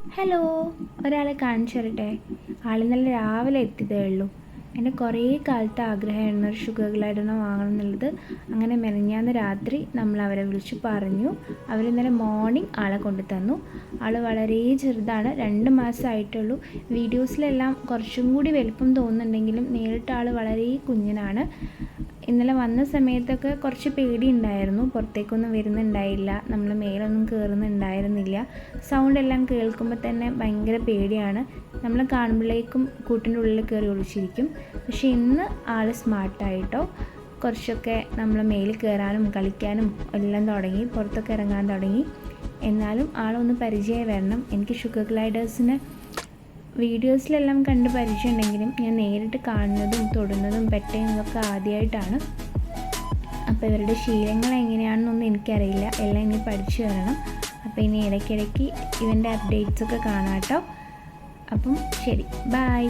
Hello, ഒരാളെ കാണിച്ചു തരട്ടെ. ഇന്നലെ രാവിലെ എത്തിയതേ ഉള്ളൂ. എൻ്റെ കുറേ കാലത്തെ ആഗ്രഹമായിരുന്നു ഒരു ഷുഗർ ഗ്ലൈഡറിനെ വാങ്ങണം എന്നുള്ളത്. അങ്ങനെ മെനഞ്ഞാന്ന് രാത്രി നമ്മൾ അവരെ വിളിച്ചു പറഞ്ഞു. അവരിന്നലെ മോർണിംഗ് ആളെ കൊണ്ടു തന്നു. ആൾ വളരെ ചെറുതാണ്, 2 മാസമായിട്ടുള്ളൂ. വീഡിയോസിലെല്ലാം കുറച്ചും കൂടി വലിപ്പം തോന്നുന്നുണ്ടെങ്കിലും നേരിട്ട് ആൾ വളരെ കുഞ്ഞനാണ്. ഇന്നലെ വന്ന സമയത്തൊക്കെ കുറച്ച് പേടിയുണ്ടായിരുന്നു. പുറത്തേക്കൊന്നും വരുന്നുണ്ടായില്ല, നമ്മൾ മേലൊന്നും കയറുന്നുണ്ടായിരുന്നില്ല. സൗണ്ടെല്ലാം കേൾക്കുമ്പോൾ തന്നെ ഭയങ്കര പേടിയാണ്. നമ്മൾ കാണുമ്പോഴേക്കും കൂട്ടിൻ്റെ ഉള്ളിൽ കയറി ഒളിച്ചിരിക്കും. പക്ഷേ ഇന്ന് ആൾ സ്മാർട്ടായിട്ടോ. കുറച്ചൊക്കെ നമ്മൾ മേലിൽ കയറാനും കളിക്കാനും എല്ലാം തുടങ്ങി, പുറത്തൊക്കെ ഇറങ്ങാൻ തുടങ്ങി. എന്നാലും ആളൊന്ന് പരിചയം വരണം. എനിക്ക് ഷുഗർ ഗ്ലൈഡേഴ്സിനെ വീഡിയോസിലെല്ലാം കണ്ട് പരിചയമുണ്ടെങ്കിലും ഞാൻ നേരിട്ട് കാണുന്നതും തൊടുന്നതും പെറ്റുന്നതൊക്കെ ആദ്യമായിട്ടാണ്. അപ്പോൾ ഇവരുടെ ശീലങ്ങൾ എങ്ങനെയാണെന്നൊന്നും എനിക്കറിയില്ല, എല്ലാം ഇനി പഠിച്ചു വരണം. അപ്പോൾ ഇനി ഇടയ്ക്കിടയ്ക്ക് ഇവൻ്റെ അപ്ഡേറ്റ്സൊക്കെ കാണാം കേട്ടോ. അപ്പം ശരി, ബൈ.